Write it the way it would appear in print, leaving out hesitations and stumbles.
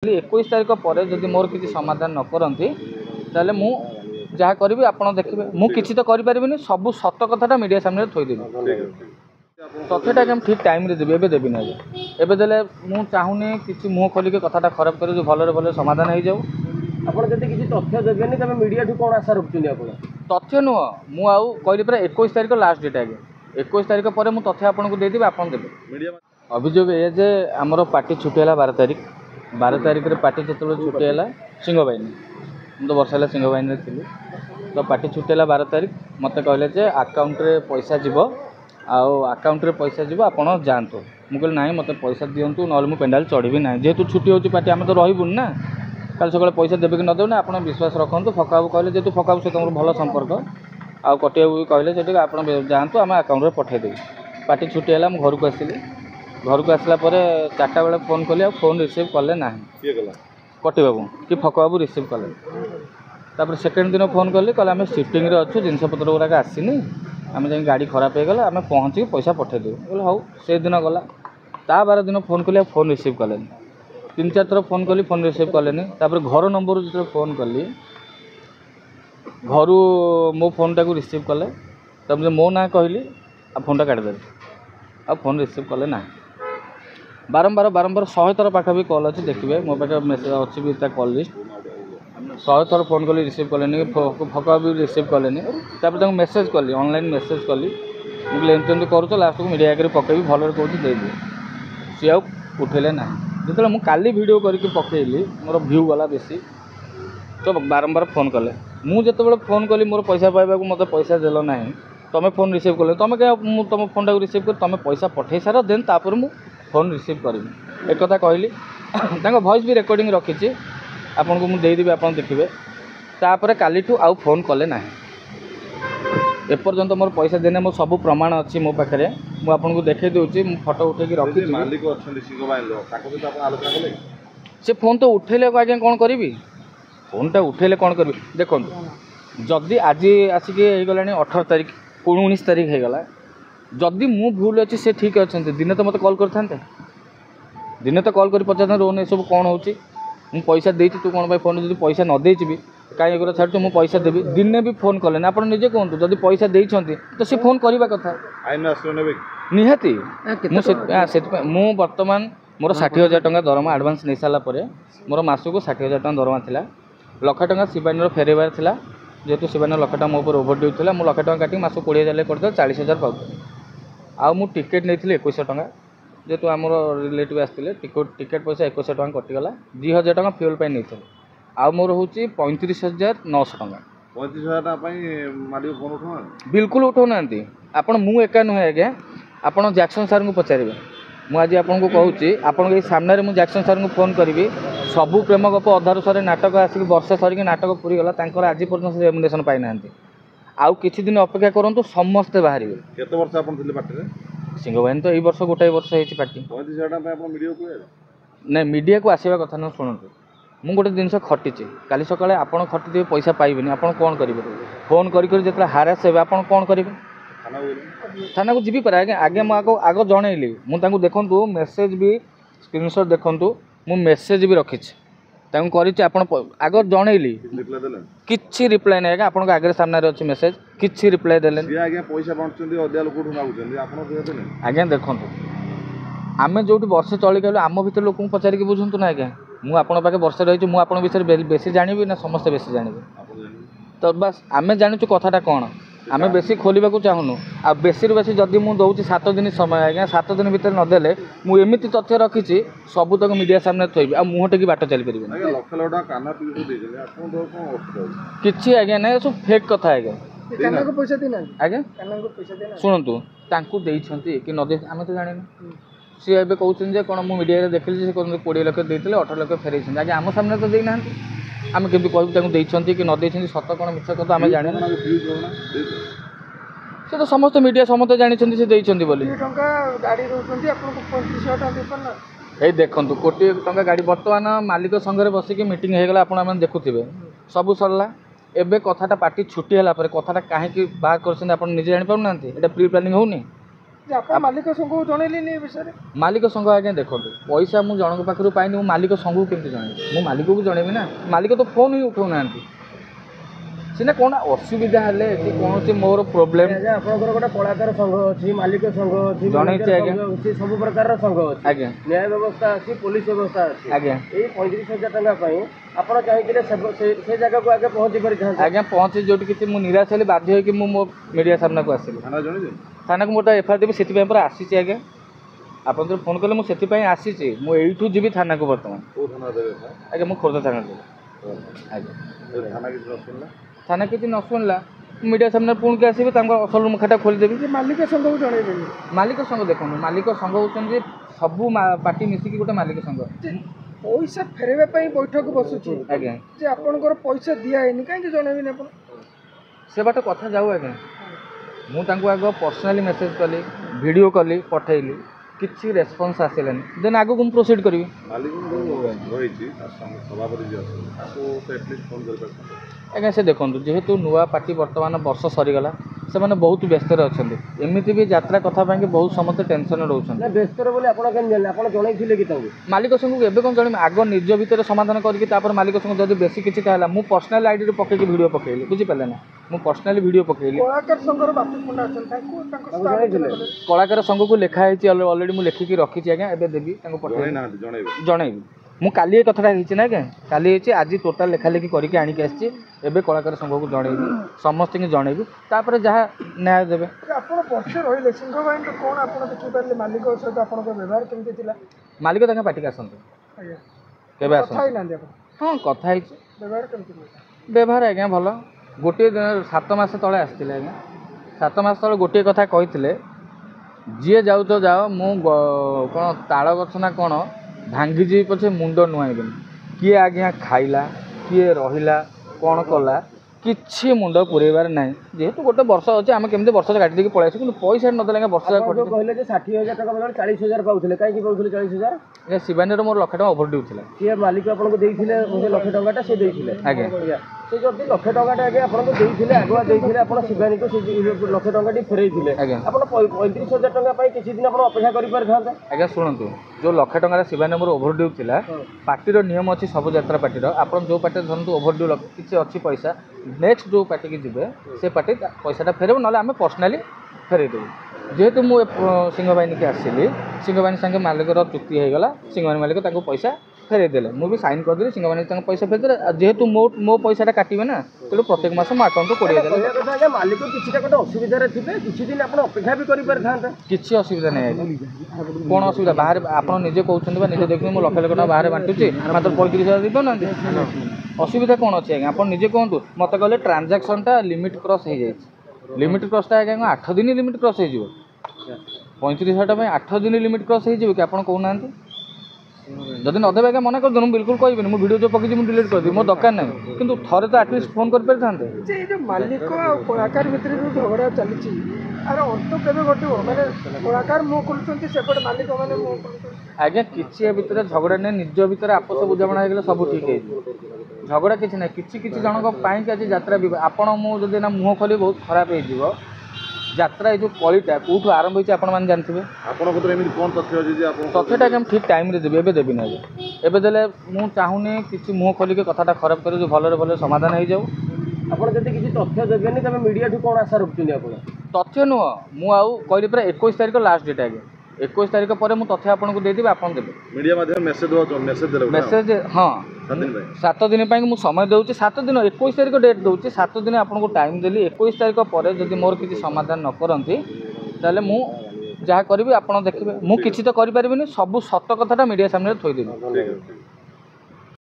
21 तारिख पर जदि मोर किसी समाधान न करती ताले मु जहाँ करी आप देखिए मु किसी तो करें सब सत कथा मीडिया सामने थोदेवी तथ्यटा कि ठीक टाइम देवी एवं देवी ना एवं देले मु चाहूनी कि मुँह खोलिक कथाटा खराब कर भलरे भल समाधान हो जाऊ आपड़ जब किसी तथ्य देवेनि तब मीडिया ठू कौन आशा रखुच्च तथ्य नुह मुझे कहली पूरा 21 तारिख लास्ट डेट आगे 21 तारिख पर मुझे तथ्य आपको देदेवी आप देवे अभियोग ये जे आमर पार्टी छुट्टी है 12 तारिख 12 तारिख पार्टी जो छुट्टी है सिंह बाहिनी मुझे तो वर्ष है सिंह बाहिनी थी तो पार्टी छुट्टी है 12 तारिख मत कहले आकाउंट रे पैसा जीव आकाउंट रे पैसा जीव आप जातु मुझे ना मत पैसा दिंतु ना मुझे पेंडाल चढ़ी ना जेहेतु छुट्टी हो पार्टी आम तो रहीबुन ना कल सकाଳେ पैसा देवे कि नदेवे ना आप विश्वास रखु फकाबू कहले जेहतु फकाबू सहित मोर भल संपर्क आउ कटियाबू कहले से आप जातु आम आकाउंट रे पठेदेवी पार्टी छुट्टी है घर को आसली घर को आसला 4टा बेले फोन कली आ फोन रिसीव कले ना कटी बाबू कि फक बाबू रिसीव कले तापर सेकेंड दिन फोन कली कहले आम सिफ्टिंग अच्छु जिनपतर गुराक आसनी आम जा गाड़ी खराब हो गला आम पहुँची पैसा पठेदेव बोले हाउ से दिन गला ता 12 दिन फोन कली फोन रिसीव कले 3-4 थर फोन कली फोन रिसीव कले तापर घर नंबर जो फोन कली घर मो फोनटा को रिसीव कले तब मो ना कहली आ फोनटा काटिदेले आ फोन रिसीव कले ना बारंबार 100 थर पाखापी कॉल अच्छे देखिए मो पाखे मेसेज अच्छी भी कॉल लिस्ट 100 थर फोन कली रिसीव कले फका भी रिसीव कले मेसेज कली ऑनलाइन मेसेज कली मुझे एमती कर लास्ट को मीडिया आगे पकई भल कौन दे सी आउ उठेले ना जो मुझे काली भिड करके पकईली मोर भ्यू गला बेसी तो बारंबार फोन कले मुझे फोन कली मोर पैसा पाइबा मत पैसा देल ना तुम फोन रिसीव कल तुम क्या तुम फोनटा को रिसीव कर तुम पैसा पठे सार देन तापर मु फोन रिसीव करी एक कथा कहली वॉइस भी रिकॉर्डिंग रखी आपन को मुझे देदेवी आप देखिए तापर काली आउ फोन कले ना एपर्यंत मोर पैसा देने मो सब प्रमाण अच्छी मो पाखे मुझे देखे दूसरी फोटो उठे रखी से फोन तो उठेले आज्ञा कौन करी फोनटा उठेले कौन करी देखो जदि आज आसिक गला 18 तारिख 19 तारिख हो गला जदि मु भूल अच्छी से ठीक अच्छा दिने तो मत कॉल करते दिने तो कॉल कर पचार रोन सब कौन हो पैसा दे तू कौन फोन जो पैसा न दे भी कहीं एगुरा छाड़ मुझे पैसा देवी दिने भी फोन कले आप निजे कहतु जब पैसा देते तो सी फोन करवा कथा निहाती मु बर्तमान मोर 60,000 टंका दरमा एडवांस नहीं सारापर मोर मासक 60,000 टंका दरमा था 1,00,000 टंका शिवानी फेरबार था जेहेतु शिवानी 1,00,000 टंका मो ओभरड्यू था मुझे 1,00,000 टंका काटी मास 20,000 करदे 40,000 पाऊँ आउ मु टिकेट नहीं 2100 टंका जेहेतु आमर रिलेटिव आसते टिकेट पैसा 2100 टंका कटिगला 2,000 टंका फ्यूल पर नहीं आउ मोर हूँ 35,900 टंका 35,000 फोन उठा बिल्कुल उठाऊना आपड़ मु एका नुहे आज्ञा आपड़ जैक्सन सार को पचारे मुझे आपको कहूँ आपन सामने मुझे जैक्सन सार को फोन करी सबू प्रेम गप अधारू सर नाटक आसिक वर्ष सरिक नाटक पूरी गला आज पर्यटन से रेमुनेसन पाई ना आउ किछि दिन अपेक्षा करूँ समस्ते बाहर केते वर्ष आपन थिले पार्टी सिंह बाहिनी तो यही वर्ष गोटाए वर्ष होती पार्टी 35,000 ना मीडिया को आसवा कथा ना शुणु मुझे गोटे जिनस खटी काली सकाଳେ आपड़ खटी पैसा पाइबेनि आप कौन करेंगे फोन कर हारास हे आप कौन करेंगे थाना को जी पारे आगे आगे मुझे आग जनइली मुझे देखूँ मेसेज भी स्क्रीनशॉट देखूँ मु मेसेज भी रखी आग जनइली किसी रिप्लाई नहीं आप आगे सामने अच्छी मेसेज किसी रिप्लाई देले आज्ञा देखूँ आम जो वर्षे चलिक आम भर लोक पचारिक बुझुँ ना आज्ञा मुझे पाखे वर्षे रही मुझे विषय बेसी जानी ना समस्ते बेसी जानवे तो बस आम जाचु कथाटा कौन आम बेसी खोलने को चाहूनु आ बेसी बेसी जदि मुझे दूसरी 7 दिन समय आज्ञा 7 दिन भितर नदेले मुझे तथ्य रखी सबू तक मीडिया सामने थोबी आ मुँह टेकी बाट चली पारे कि आज्ञा ना सब फेक कथा आज्ञा आज्ञा शुणु कि नदे आम तो जान सी ए कहते कौन मुझे मीडिया देखिली से 20 लाख देते 18 लाख फेर आज्ञा आम सामने तो देना आम केमती कहूँ कि न देते सत कौन मिछ कथा आम जाने से तो समस्त मीडिया समस्त जानते से देते बोली ये देखो 1 कोटी टंका गाड़ी बर्तमान मालिक संगे बसिक मीटिंग होगा आप देखुए सबू सरला एबे कथाटा पार्टी छुट्टी है कथाटा कहीं बाहर कर जापार जापर ना ये प्री प्लानिंग होनी ମାଲିକ ସଂଘକୁ ଜଣେଇଲେନି ଏ ବିଷୟରେ? ମାଲିକ ସଂଘ ଆଜ୍ଞା ଦେଖନ୍ତୁ, ପଇସା ମୁଁ ଜଣଙ୍କ ପାଖରୁ ପାଇନି, ମୁଁ ମାଲିକ ସଂଘକୁ କେମିତି ଜଣେଇବି? ମୁଁ ମାଲିକକୁ ଜଣେଇବି ନା, ମାଲିକ ତ ଫୋନ୍ ହିଁ ଉଠାଉନାହାନ୍ତି। ସିନା କ'ଣ ଅସୁବିଧା ହେଲେ କି କୌଣସି ମୋର ପ୍ରୋବ୍ଲେମ୍। ଆପଣଙ୍କର ଗୋଟେ କଳାକାର ସଂଘ ଅଛି, ମାଲିକ ସଂଘ ଅଛି, ଜଣେଇଛି ଆଜ୍ଞା, ସବୁ ପ୍ରକାରର ସଂଘ ଅଛି ଆଜ୍ଞା, ନ୍ୟାୟ ବ୍ୟବସ୍ଥା ଅଛି, ପୋଲିସ ବ୍ୟବସ୍ଥା ଅଛି ଆଜ୍ଞା। ଏଇ 35,000 ଟଙ୍କା ପାଇଁ ଆପଣ ଚାହିଁଥିଲେ ସେ ଜାଗାକୁ ଆଗେ ପହଞ୍ଚି ପାରିଥାନ୍ତେ। ଆଜ୍ଞା ପହଞ୍ଚି ଯୋଉଠି କିଛି ମୁଁ ନିରାଶ ହେଲି, ବାଧ୍ୟ ହୋଇକି ମୁଁ ମୋ ମିଡ଼ିଆ ସାମ୍ନାକୁ ଆସିଲି। ଥାନାକୁ ମୁଁ ତ ଏଫଆଇଆର୍ ଦେବି, ସେଥିପାଇଁ ପୁରା ଆସିଛି ଆଜ୍ଞା। ଆପଣ ଯେତେବେଳେ ଫୋନ୍ କଲେ ମୁଁ ସେଥିପାଇଁ ଆସିଛି। ମୁଁ ଏଇଠୁ ଯିବି ଥାନାକୁ ବର୍ତ୍ତମାନ। ଆଜ୍ଞା ମୁଁ ଖୋର୍ଦ୍ଧା ଥାନା ଦେବି। ଆଜ୍ଞା ଥାନା କିଛି ନ ଶୁଣିଲା ମିଡ଼ିଆ ସାମ୍ନାରେ ପୁଣିକି ଆସିବି, ତାଙ୍କ ଅସଲ ମୁଖାଟା ଖୋଲିଦେବି। ମାଲିକ ସଂଘକୁ ଜଣେଇବେନି? ମାଲିକ ସଂଘ ଦେଖନ୍ତୁ, ମାଲିକ ସଂଘ ହେଉଛନ୍ତି ସବୁ ପାର୍ଟି ମିଶିକି ଗୋଟେ ମାଲିକ ସଂଘ। ପଇସା ଫେରାଇବା ପାଇଁ ବୈଠକ ବସୁଛି ଆଜ୍ଞା, ଯେ ଆପଣଙ୍କର ପଇସା ଦିଆ ହେଇନି, କାହିଁକି ଜଣେଇବେନି ଆପଣ? ସେ ବାଟ କଥା ଯାଉ ଆଜ୍ଞା। ମୁଁ ତାଙ୍କୁ ଆଗ ପର୍ସନାଲି ମେସେଜ୍ କଲି, ଭିଡ଼ିଓ କଲି, ପଠେଇଲି, କିଛି ରେସ୍ପନ୍ସ ଆସିଲାନି। ଦେନ୍ ଆଗକୁ ମୁଁ ପ୍ରୋସିଡ୍ କରିବି। ଆଜ୍ଞା ସେ ଦେଖନ୍ତୁ, ଯେହେତୁ ନୂଆ ପାର୍ଟି ବର୍ତ୍ତମାନ ବର୍ଷ ସରିଗଲା, ସେମାନେ ବହୁତ ବ୍ୟସ୍ତରେ ଅଛନ୍ତି। ଏମିତି ବି ଯାତ୍ରା କଥା ପାଇଁକି ବହୁତ ସମସ୍ତେ ଟେନସନ୍ରେ ରହୁଛନ୍ତି। ବ୍ୟସ୍ତରେ ବୋଲି ଆପଣ କେମିତି ଜାଣିଲେ? ଆପଣ ଜଣେଇଥିଲେ କି ତାଙ୍କୁ? ମାଲିକ ସଂଘକୁ ଏବେ କ'ଣ ଜଣେଇବି? ଆଗ ନିଜ ଭିତରେ ସମାଧାନ କରିକି ତାପରେ ମାଲିକ ସଂଘ ଯଦି ବେଶୀ କିଛି ହେଲା, ମୁଁ ପର୍ସନାଲ ଆଇଡ଼ିରେ ପକେଇକି ଭିଡ଼ିଓ ପକେଇଲି, ବୁଝିପାରିଲେ ନା? ମୁଁ ପର୍ସନାଲି ଭିଡ଼ିଓ ପକେଇଲି। କଳାକାର ସଂଘର ବାପୁକୁଣ୍ଡା ଅଛନ୍ତି, ତାଙ୍କୁ କଳାକାର ସଂଘକୁ ଲେଖା ହେଇଛି ଅଲରେଡ଼ି, ମୁଁ ଲେଖିକି ରଖିଛି ଆଜ୍ଞା। ଏବେ ଦେବି, ତାଙ୍କୁ ପଠେଇବି, ଜଣେଇବି। ମୁଁ କାଲି ଏ କଥାଟା ହେଇଛି ନା ଆଜ୍ଞା, କାଲି ହେଇଛି। ଆଜି ଟୋଟାଲ ଲେଖାଲେଖି କରିକି ଆଣିକି ଆସିଛି। ଏବେ କଳାକାର ସଂଘକୁ ଜଣେଇବି, ସମସ୍ତଙ୍କୁ ଜଣେଇବି, ତାପରେ ଯାହା ନ୍ୟାୟ ଦେବେ। ଆପଣ ବର୍ଷେ ରହିଲେ ସିଂହ ବାହିନୀର, କ'ଣ ଆପଣ ଦେଖିପାରିଲେ ମାଲିକ ସହିତ ଆପଣଙ୍କ ବ୍ୟବହାର କେମିତି ଥିଲା? ମାଲିକ ତାଙ୍କ ପାଟିକି ଆସନ୍ତୁ। ଆଜ୍ଞା କେବେ ଆସନ୍ତୁ? କଥା ହେଇନାହାନ୍ତି ଆପଣ? ହଁ କଥା ହେଇଛି। ବ୍ୟବହାର କେମିତି ଥିଲା? ବ୍ୟବହାର ଆଜ୍ଞା ଭଲ। ଗୋଟିଏ ଦିନ 7 ମାସ ତଳେ ଆସିଥିଲେ ଆଜ୍ଞା। 7 ମାସ ତଳେ ଗୋଟିଏ କଥା କହିଥିଲେ, ଯିଏ ଯାଉଛ ଯାଅ, ମୁଁ କ'ଣ ତାଳ ଗଛ ନା କ'ଣ ଭାଙ୍ଗିଯିବି ପଛେ ମୁଣ୍ଡ ନୁଆଁଇବିନି। କିଏ ଆଜ୍ଞା ଖାଇଲା, କିଏ ରହିଲା, କ'ଣ କଲା, କିଛି ମୁଣ୍ଡ ପୁରେଇବାର ନାହିଁ। ଯେହେତୁ ଗୋଟେ ବର୍ଷ ଅଛି, ଆମେ କେମିତି ବର୍ଷରେ କାଟି ଦେଇକି ପଳେଇ ଆସିବୁ, କିନ୍ତୁ ପଇସା ନଦେଲେ ଆଜ୍ଞା ବର୍ଷ ଯାକ କହିଲେ ଯେ 60,000 ଟଙ୍କା ବଦଳରେ 40,000 ପାଉଥିଲେ, କାହିଁକି ପାଉଥିଲେ 40,000? ଆଜ୍ଞା ଶିବାନୀର ମୋର ଲକ୍ଷେ ଟଙ୍କା ଓଭରଡ୍ୟୁ ଥିଲା। ସିଏ ମାଲିକ ଆପଣଙ୍କୁ ଦେଇଥିଲେ ଲକ୍ଷେ ଟଙ୍କାଟା, ସେ ଦେଇଥିଲେ ଆଜ୍ଞା। ସେ ଯଦି ଲକ୍ଷେ ଟଙ୍କାଟା ଆଜ୍ଞା ଆପଣଙ୍କୁ ଦେଇଥିଲେ, ଆଗୁଆ ଦେଇଥିଲେ, ଆପଣ ଶିବାନୀକୁ ସେ ଲକ୍ଷେ ଟଙ୍କାଟି ଫେରେଇଥିଲେ, ଆଜ୍ଞା। ଆପଣ 35,000 ଟଙ୍କା ପାଇଁ କିଛି ଦିନ ଆପଣ ଅପେକ୍ଷା କରିପାରିଥାନ୍ତେ। ଆଜ୍ଞା ଶୁଣନ୍ତୁ, ଯେଉଁ ଲକ୍ଷେ ଟଙ୍କାର ଶିବାନୀ ମୋର ଓଭରଡ୍ୟୁ ଥିଲା, ପାର୍ଟିର ନିୟମ ଅଛି ସବୁ ଯାତ୍ରା ପାର୍ଟିର, ଆପଣ ଯେଉଁ ପାର୍ଟିରେ ଧରନ୍ତୁ ଓଭରଡ୍ୟୁ କିଛି ଅଛି ପଇସା, ନେକ୍ସଟ ଯେଉଁ ପାର୍ଟିକି ଯିବେ ସେ ପାର୍ଟି ପଇସାଟା ଫେରେଇବ, ନହେଲେ ଆମେ ପର୍ସନାଲି ଫେରେଇଦେବୁ। ଯେହେତୁ ମୁଁ ସିଂହବାହିନୀକି ଆସିଲି, ସିଂହବାହିନୀ ସାଙ୍ଗେ ମାଲିକର ଚୁକ୍ତି ହେଇଗଲା, ସିଂହବାହିନୀ ମାଲିକ ତାଙ୍କୁ ପଇସା ଫେରେଇଦେଲେ, ମୁଁ ବି ସାଇନ୍ କରିଦେଲି, ସିଂହବାହିନୀ ତାଙ୍କ ପଇସା ଫେରେଇଦେଲେ। ଯେହେତୁ ମୋ ପଇସାଟା କାଟିବେ ନା, ତେଣୁ ପ୍ରତ୍ୟେକ ମାସ ମୋ ଆକାଉଣ୍ଟକୁ 20,000 ଦେଲେ। ଆଜ୍ଞା ମାଲିକ କିଛିଟା ଗୋଟେ ଅସୁବିଧାରେ ଥିବେ, କିଛି ଦିନ ଆପଣ ଅପେକ୍ଷା ବି କରିପାରିଥାନ୍ତେ। କିଛି ଅସୁବିଧା ନାହିଁ ଆଜ୍ଞା। କ'ଣ ଅସୁବିଧା? ବାହାରେ ଆପଣ ନିଜେ କହୁଛନ୍ତି ବା ନିଜେ ଦେଖୁଛନ୍ତି, ମୁଁ ଲକ୍ଷ ଲକ୍ଷ ଟଙ୍କା ବାହାରେ ବାଣ୍ଟୁଛି, ମାତ୍ର 35,000 ଦେଇପାରୁନାହାନ୍ତି। ଅସୁବିଧା କ'ଣ ଅଛି ଆଜ୍ଞା? ଆପଣ ନିଜେ କୁହନ୍ତୁ। ମୋତେ କହିଲେ ଟ୍ରାଞ୍ଜାକ୍ସନ୍ଟା ଲିମିଟ୍ କ୍ରସ୍ ହେଇଯାଇଛି। ଲିମିଟ୍ କ୍ରସ୍ଟା ଆଜ୍ଞା 8 ଦିନ ଲିମିଟ୍ କ୍ରସ୍ ହେଇଯିବ। 35,000 ଟଙ୍କା ପାଇଁ 8 ଦିନ ଲିମିଟ୍ କ୍ରସ୍ ହେଇଯିବ କି? ଆପଣ କହୁନାହାନ୍ତି। ଯଦି ନଦେବେ ଆଜ୍ଞା ମନା କରିଦିଅନ୍ତୁ, ମୁଁ ବିଲକୁଲ କହିବିନି। ମୁଁ ଭିଡ଼ିଓ ଯେଉଁ ପକେଇଛି ମୁଁ ଡିଲିଟ୍ କରିଦେବି, ମୋର ଦରକାର ନାହିଁ। କିନ୍ତୁ ଥରେ ତ ଆଟଲିଷ୍ଟ ଫୋନ୍ କରିପାରିଥାନ୍ତେ। ଯେ ଏଇ ଯେଉଁ ମାଲିକ ଆଉ କଳାକାର ଭିତରେ ଯେଉଁ ଝଗଡ଼ା ଚାଲିଛି, ଆର ଅନ୍ତ କେବେ ଘଟିବ? ମାନେ କଳାକାର ମୁହଁ ଖୋଲୁଛନ୍ତି, ସେପଟେ ମାଲିକ ମାନେ ମୁହଁ ଖୋଲୁଛନ୍ତି। ଆଜ୍ଞା କିଛି ଏ ଭିତରେ ଝଗଡ଼ା ନାହିଁ, ନିଜ ଭିତରେ ଆପୋଷ ବୁଝାମଣା ହେଇଗଲେ ସବୁ ଠିକ୍ ହେଇଯିବ। ଝଗଡ଼ା କିଛି ନାହିଁ। କିଛି ଜଣଙ୍କ ପାଇଁକି ଆଜି ଯାତ୍ରା ବି, ଆପଣ ମୁଁ ଯଦି ନା ମୁହଁ ଖୋଲି ବହୁତ ଖରାପ ହେଇଯିବ। ଯାତ୍ରା ଏଇ ଯେଉଁ କଳିଟା କେଉଁଠୁ ଆରମ୍ଭ ହେଇଛି ଆପଣମାନେ ଜାଣିଥିବେ। ଆପଣଙ୍କ ଭିତରେ ଏମିତି କ'ଣ ତଥ୍ୟ ଅଛି ଯେ ଆପଣ ତଥ୍ୟଟା ଆଜ୍ଞା ଠିକ୍ ଟାଇମ୍ରେ ଦେବି, ଏବେ ଦେବିନି ଆଜ୍ଞା। ଏବେ ଦେଲେ ମୁଁ ଚାହୁଁନି କିଛି ମୁହଁ ଖୋଲିକି କଥାଟା ଖରାପ କରି ଭଲରେ ଭଲରେ ସମାଧାନ ହେଇଯାଉ। ଆପଣ ଯଦି କିଛି ତଥ୍ୟ ଦେବେନି, ତେବେ ମିଡ଼ିଆଠୁ କ'ଣ ଆଶା ରଖୁଛନ୍ତି ଆପଣ? ତଥ୍ୟ ନୁହଁ, ମୁଁ ଆଉ କହିଲି ପୁରା 21 ତାରିଖ ଲାଷ୍ଟ ଡେଟ୍ ଆଜ୍ଞା। 21 ତାରିଖ ପରେ ମୁଁ ତଥ୍ୟ ଆପଣଙ୍କୁ ଦେଇଦେବି, ଆପଣ ଦେବେ। ମିଡ଼ିଆ ମାଧ୍ୟମରେ ମେସେଜ୍ ଦେଲେ ମେସେଜ ହଁ 7 ଦିନ ପାଇଁ ମୁଁ ସମୟ ଦେଉଛି। 7 ଦିନ 21 ତାରିଖ ଡେଟ୍ ଦେଉଛି, 7 ଦିନ ଆପଣଙ୍କୁ ଟାଇମ୍ ଦେଲି। 21 ତାରିଖ ପରେ ଯଦି ମୋର କିଛି ସମାଧାନ ନ କରନ୍ତି, ତାହେଲେ ମୁଁ ଯାହା କରିବି ଆପଣ ଦେଖିବେ। ମୁଁ କିଛି ତ କରିପାରିବିନି, ସବୁ ସତ କଥାଟା ମିଡ଼ିଆ ସାମ୍ନାରେ ଥୋଇଦେବି।